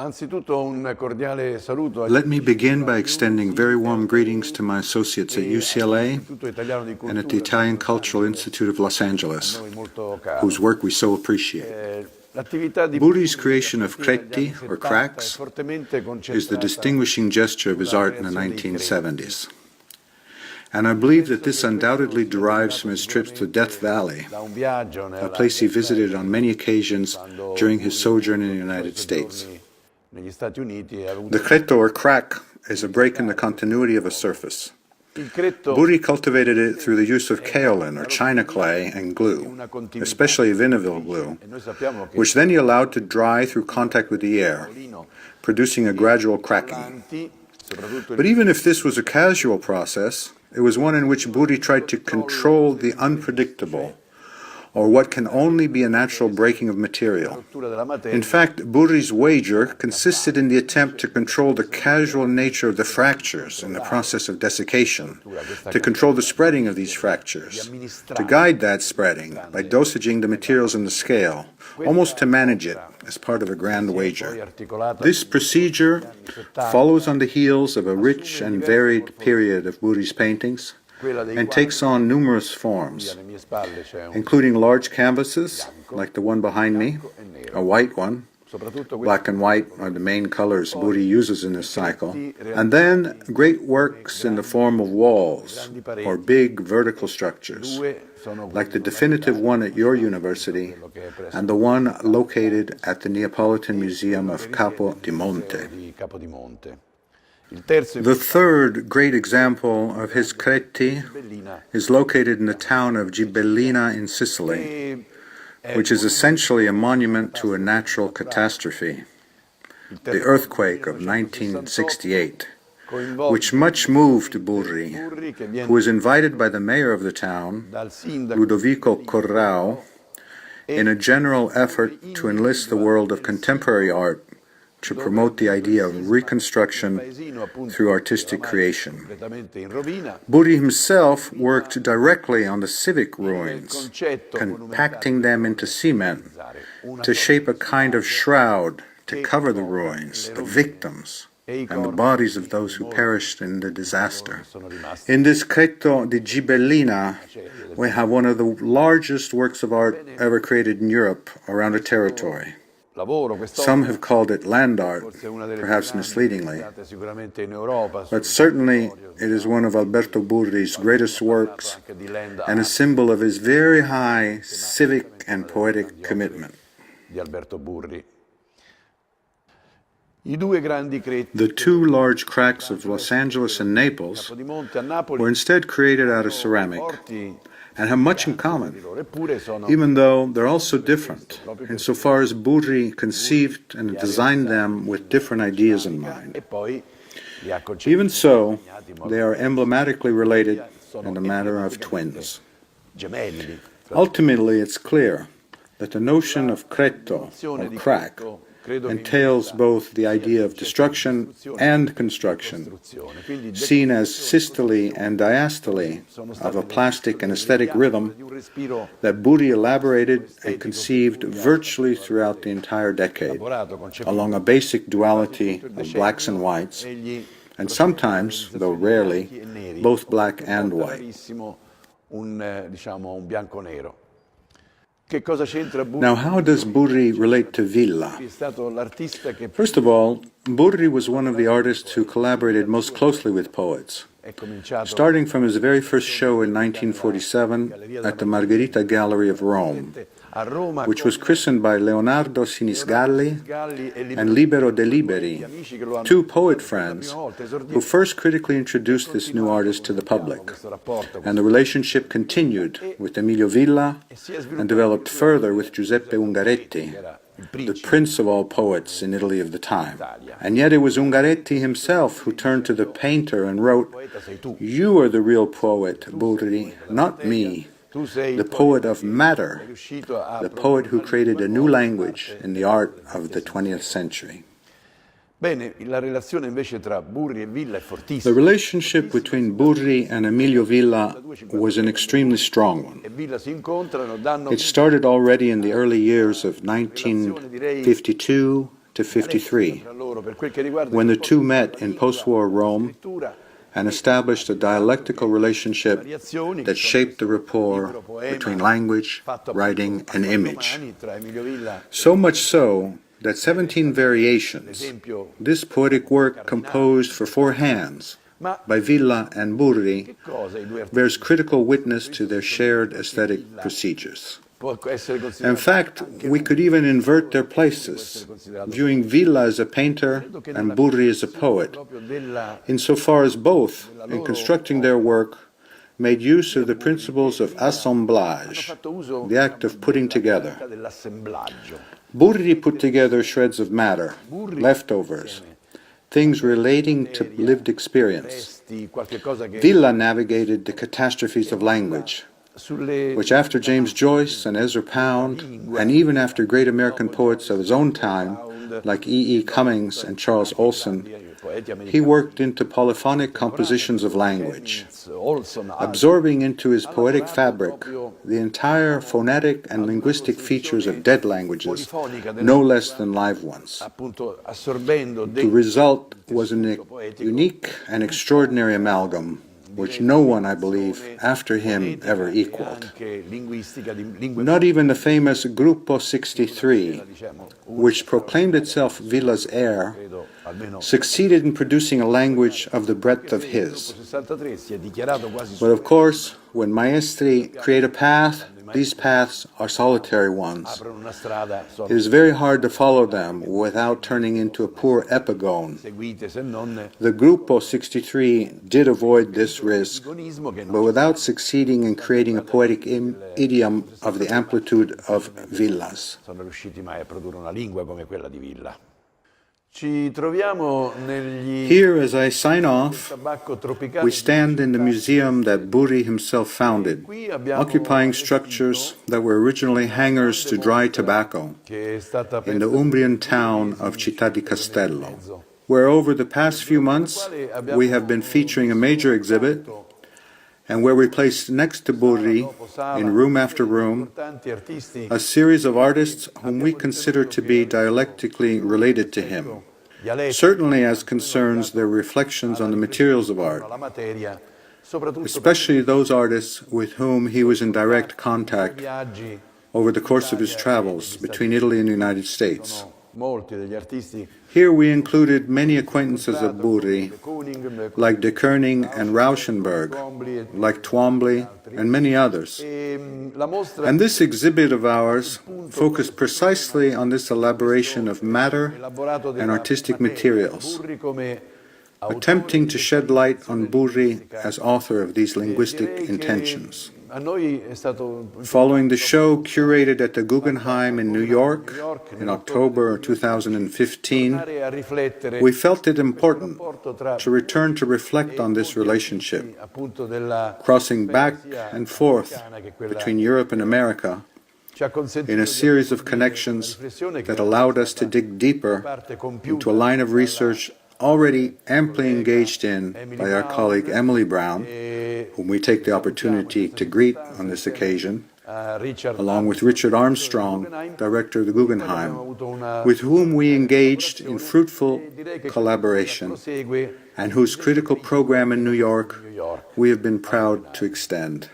Let me begin by extending very warm greetings to my associates at UCLA and at the Italian Cultural Institute of Los Angeles, whose work we so appreciate. Burri's creation of cretti, or cracks, is the distinguishing gesture of his art in the 1970s. And I believe that this undoubtedly derives from his trips to Death Valley, a place he visited on many occasions during his sojourn in the United States. The cretto, or crack, is a break in the continuity of a surface. Burri cultivated it through the use of kaolin, or china clay, and glue, especially vinaville glue, which then he allowed to dry through contact with the air, producing a gradual cracking. But even if this was a casual process, it was one in which Burri tried to control the unpredictable, or what can only be a natural breaking of material. In fact, Burri's wager consisted in the attempt to control the casual nature of the fractures in the process of desiccation, to control the spreading of these fractures, to guide that spreading by dosaging the materials in the scale, almost to manage it as part of a grand wager. This procedure follows on the heels of a rich and varied period of Burri's paintings, and takes on numerous forms, including large canvases, like the one behind me, a white one. Black and white are the main colors Burri uses in this cycle. And then great works in the form of walls, or big vertical structures, like the definitive one at your university, and the one located at the Neapolitan Museum of Capo di Monte. The third great example of his cretti is located in the town of Gibellina in Sicily, which is essentially a monument to a natural catastrophe, the earthquake of 1968, which much moved Burri, who was invited by the mayor of the town, Ludovico Corrao, in a general effort to enlist the world of contemporary art to promote the idea of reconstruction through artistic creation. Burri himself worked directly on the civic ruins, compacting them into cement to shape a kind of shroud to cover the ruins, the victims, and the bodies of those who perished in the disaster. In this Cretto di Gibellina, we have one of the largest works of art ever created in Europe around a territory. Some have called it land art, perhaps misleadingly, but certainly it is one of Alberto Burri's greatest works and a symbol of his very high civic and poetic commitment. The two large cracks of Los Angeles and Naples were instead created out of ceramic and have much in common, even though they're also different, insofar as Burri conceived and designed them with different ideas in mind. Even so, they are emblematically related in the manner of twins. Ultimately, it's clear that the notion of cretto, or crack, entails both the idea of destruction and construction, seen as systole and diastole of a plastic and aesthetic rhythm that Burri elaborated and conceived virtually throughout the entire decade, along a basic duality of blacks and whites, and sometimes, though rarely, both black and white. Now, how does Burri relate to Villa? First of all, Burri was one of the artists who collaborated most closely with poets, starting from his very first show in 1947 at the Margherita Gallery of Rome, which was christened by Leonardo Sinisgalli and Libero De Liberi, two poet friends who first critically introduced this new artist to the public. And the relationship continued with Emilio Villa and developed further with Giuseppe Ungaretti, the prince of all poets in Italy of the time. And yet it was Ungaretti himself who turned to the painter and wrote, "You are the real poet, Burri, not me. The poet of matter, the poet who created a new language in the art of the 20th century." The relationship between Burri and Emilio Villa was an extremely strong one. It started already in the early years of 1952 to 53, when the two met in post-war Rome and established a dialectical relationship that shaped the rapport between language, writing, and image. So much so that 17 variations, this poetic work composed for four hands by Villa and Burri, bears critical witness to their shared aesthetic procedures. In fact, we could even invert their places, viewing Villa as a painter and Burri as a poet, insofar as both, in constructing their work, made use of the principles of assemblage, the act of putting together. Burri put together shreds of matter, leftovers, things relating to lived experience. Villa navigated the catastrophes of language, which after James Joyce and Ezra Pound, and even after great American poets of his own time, like E. Cummings and Charles Olson, he worked into polyphonic compositions of language, absorbing into his poetic fabric the entire phonetic and linguistic features of dead languages, no less than live ones. The result was a unique and extraordinary amalgam, which no one, I believe, after him ever equaled. Not even the famous Gruppo 63, which proclaimed itself Villa's heir, succeeded in producing a language of the breadth of his. But of course, when maestri create a path, these paths are solitary ones. It is very hard to follow them without turning into a poor epigone. The Gruppo 63 did avoid this risk, but without succeeding in creating a poetic idiom of the amplitude of Villa's. Here, as I sign off, we stand in the museum that Burri himself founded, occupying structures that were originally hangars to dry tobacco in the Umbrian town of Città di Castello, where over the past few months we have been featuring a major exhibit, and where we placed next to Burri, in room after room, a series of artists whom we consider to be dialectically related to him, certainly as concerns their reflections on the materials of art, especially those artists with whom he was in direct contact over the course of his travels between Italy and the United States. Here we included many acquaintances of Burri, like de Kooning and Rauschenberg, like Twombly, and many others. And this exhibit of ours focused precisely on this elaboration of matter and artistic materials, attempting to shed light on Burri as author of these linguistic intentions. Following the show curated at the Guggenheim in New York in October 2015, we felt it important to return to reflect on this relationship, crossing back and forth between Europe and America in a series of connections that allowed us to dig deeper into a line of research already amply engaged in by our colleague Emily Brown, whom we take the opportunity to greet on this occasion, along with Richard Armstrong, director of the Guggenheim, with whom we engaged in fruitful collaboration and whose critical program in New York we have been proud to extend.